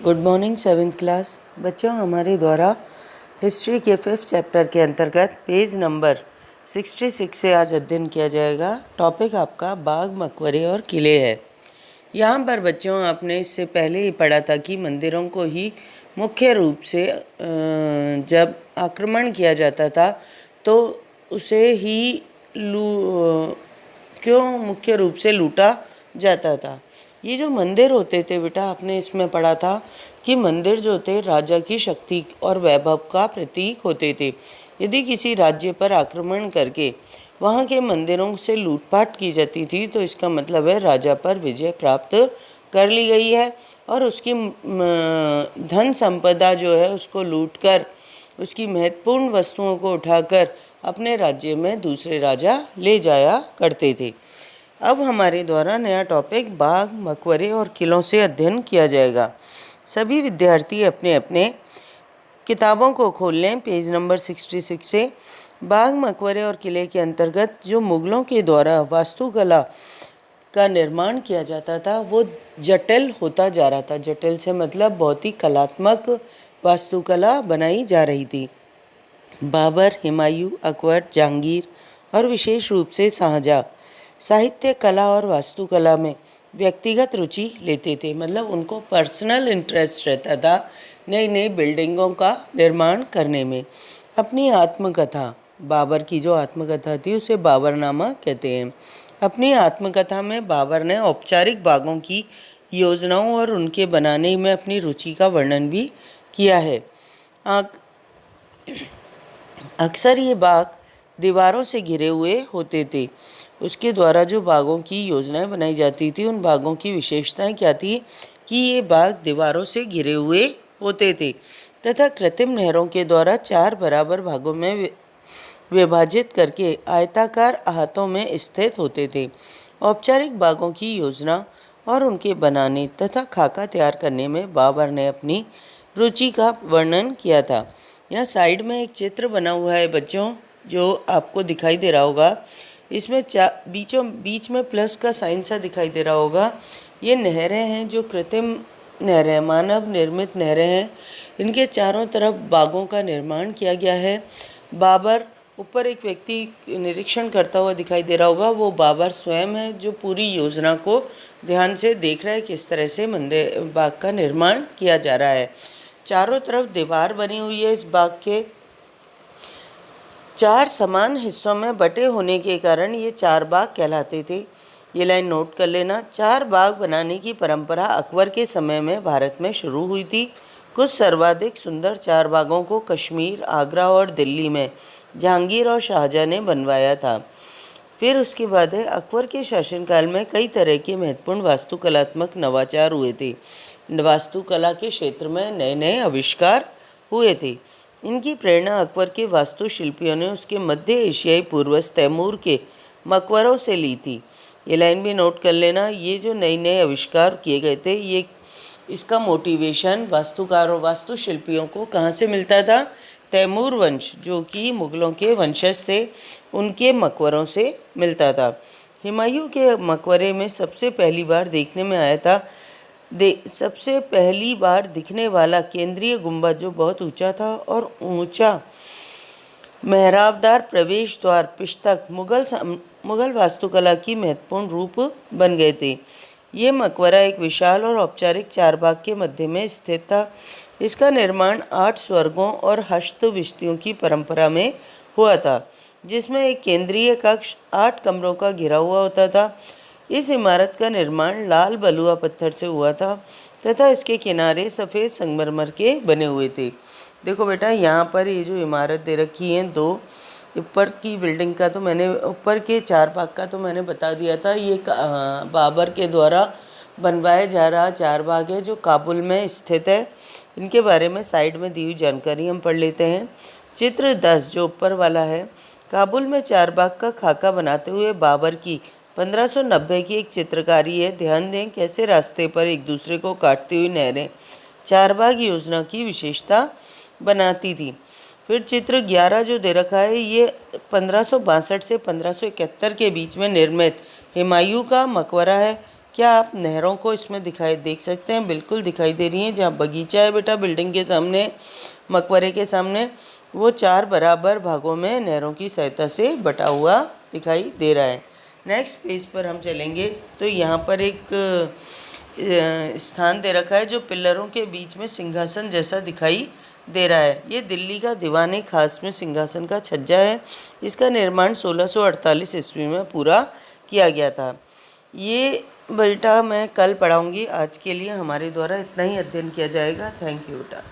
Good morning seventh class बच्चों। हमारे द्वारा हिस्ट्री के 5th चैप्टर के अंतर्गत पेज नंबर 66 से आज अध्ययन किया जाएगा। टॉपिक आपका बाग, मकबरे और किले है। यहाँ पर बच्चों आपने इससे पहले ही पढ़ा था कि मंदिरों को ही मुख्य रूप से जब आक्रमण किया जाता था तो उसे ही क्यों मुख्य रूप से लूटा जाता था। ये जो मंदिर होते थे बेटा, आपने इसमें पढ़ा था कि मंदिर जो थे राजा की शक्ति और वैभव का प्रतीक होते थे। यदि किसी राज्य पर आक्रमण करके वहाँ के मंदिरों से लूटपाट की जाती थी तो इसका मतलब है राजा पर विजय प्राप्त कर ली गई है और उसकी धन संपदा जो है उसको लूटकर, उसकी महत्वपूर्ण वस्तुओं को उठाकर अपने राज्य में दूसरे राजा ले जाया करते थे। अब हमारे द्वारा नया टॉपिक बाग, मकबरे और किलों से अध्ययन किया जाएगा। सभी विद्यार्थी अपने अपने किताबों को खोल लें। पेज नंबर 66 से बाग, मकबरे और किले के अंतर्गत जो मुगलों के द्वारा वास्तुकला का निर्माण किया जाता था वो जटिल होता जा रहा था। जटिल से मतलब बहुत ही कलात्मक वास्तुकला बनाई जा रही थी। बाबर, हुमायूं, अकबर, जहांगीर और विशेष रूप से शाहजहां साहित्य, कला और वास्तुकला में व्यक्तिगत रुचि लेते थे। मतलब उनको पर्सनल इंटरेस्ट रहता था नई नई बिल्डिंगों का निर्माण करने में। अपनी आत्मकथा, बाबर की जो आत्मकथा थी उसे बाबरनामा कहते हैं। अपनी आत्मकथा में बाबर ने औपचारिक बागों की योजनाओं और उनके बनाने में अपनी रुचि का वर्णन भी किया है। अक्सर ये बाग दीवारों से घिरे हुए होते थे। उसके द्वारा जो बागों की योजनाएं बनाई जाती थी उन बागों की विशेषताएं क्या थी कि ये बाग दीवारों से घिरे हुए होते थे तथा कृत्रिम नहरों के द्वारा 4 बराबर भागों में विभाजित करके आयताकार अहातों में स्थित होते थे। औपचारिक बागों की योजना और उनके बनाने तथा खाका तैयार करने में बाबर ने अपनी रुचि का वर्णन किया था। यहाँ साइड में एक चित्र बना हुआ है बच्चों, जो आपको दिखाई दे रहा होगा। इसमें बीचों बीच में प्लस का साइन सा दिखाई दे रहा होगा। ये नहरें हैं जो कृत्रिम नहरें, मानव निर्मित नहरें हैं। इनके चारों तरफ बागों का निर्माण किया गया है। बाबर, ऊपर एक व्यक्ति निरीक्षण करता हुआ दिखाई दे रहा होगा, वो बाबर स्वयं है जो पूरी योजना को ध्यान से देख रहा है किस तरह से मंदिर बाग का निर्माण किया जा रहा है। चारों तरफ दीवार बनी हुई है। इस बाग के 4 समान हिस्सों में बटे होने के कारण ये 4 बाग कहलाते थे। ये लाइन नोट कर लेना। 4 बाग बनाने की परंपरा अकबर के समय में भारत में शुरू हुई थी। कुछ सर्वाधिक सुंदर 4 बागों को कश्मीर, आगरा और दिल्ली में जहांगीर और शाहजहां ने बनवाया था। फिर उसके बाद है अकबर के शासनकाल में कई तरह के महत्वपूर्ण वास्तुकलात्मक नवाचार हुए थे। वास्तुकला के क्षेत्र में नए नए आविष्कार हुए थे। इनकी प्रेरणा अकबर के वास्तुशिल्पियों ने उसके मध्य एशियाई पूर्वज तैमूर के मकबरों से ली थी। ये लाइन भी नोट कर लेना। ये जो नए नए आविष्कार किए गए थे, ये इसका मोटिवेशन वास्तुकारों, वास्तुशिल्पियों को कहाँ से मिलता था? तैमूर वंश, जो कि मुगलों के वंशज थे, उनके मकबरों से मिलता था। हुमायूं के मकबरे में सबसे पहली बार देखने में आया था सबसे पहली बार दिखने वाला केंद्रीय गुंबद जो बहुत ऊंचा था और ऊंचा मेहराबदार प्रवेश द्वार पिष्टक मुगल वास्तुकला की महत्वपूर्ण रूप बन गए थे। ये मकबरा एक विशाल और औपचारिक 4 बाग के मध्य में स्थित था। इसका निर्माण 8 स्वर्गों और हस्तविष्टियों की परंपरा में हुआ था, जिसमें एक केंद्रीय कक्ष 8 कमरों का घिरा हुआ होता था। इस इमारत का निर्माण लाल बलुआ पत्थर से हुआ था तथा इसके किनारे सफ़ेद संगमरमर के बने हुए थे। देखो बेटा, यहाँ पर ये जो इमारत दे रखी है 2, ऊपर की बिल्डिंग का तो मैंने, ऊपर के 4 बाग का तो मैंने बता दिया था। ये बाबर के द्वारा बनवाया जा रहा 4 बाग है जो काबुल में स्थित है। इनके बारे में साइड में दी हुई जानकारी हम पढ़ लेते हैं। चित्र 10 जो ऊपर वाला है, काबुल में 4 बाग का खाका बनाते हुए बाबर की 1590 की एक चित्रकारी है। ध्यान दें कैसे रास्ते पर एक दूसरे को काटती हुई नहरें 4 बाग योजना की विशेषता बनाती थी। फिर चित्र 11 जो दे रखा है, ये 1562 से 1571 के बीच में निर्मित हुमायूं का मकबरा है। क्या आप नहरों को इसमें देख सकते हैं? बिल्कुल दिखाई दे रही हैं। जहाँ बगीचा है बेटा बिल्डिंग के सामने, मकबरे के सामने, वो 4 बराबर भागों में नहरों की सहायता से बटा हुआ दिखाई दे रहा है। नेक्स्ट पेज पर हम चलेंगे तो यहाँ पर एक स्थान दे रखा है जो पिलरों के बीच में सिंहासन जैसा दिखाई दे रहा है। ये दिल्ली का दीवान खास में सिंहासन का छज्जा है। इसका निर्माण 1648 ईस्वी में पूरा किया गया था। ये बेटा मैं कल पढ़ाऊँगी। आज के लिए हमारे द्वारा इतना ही अध्ययन किया जाएगा। थैंक यू बेटा।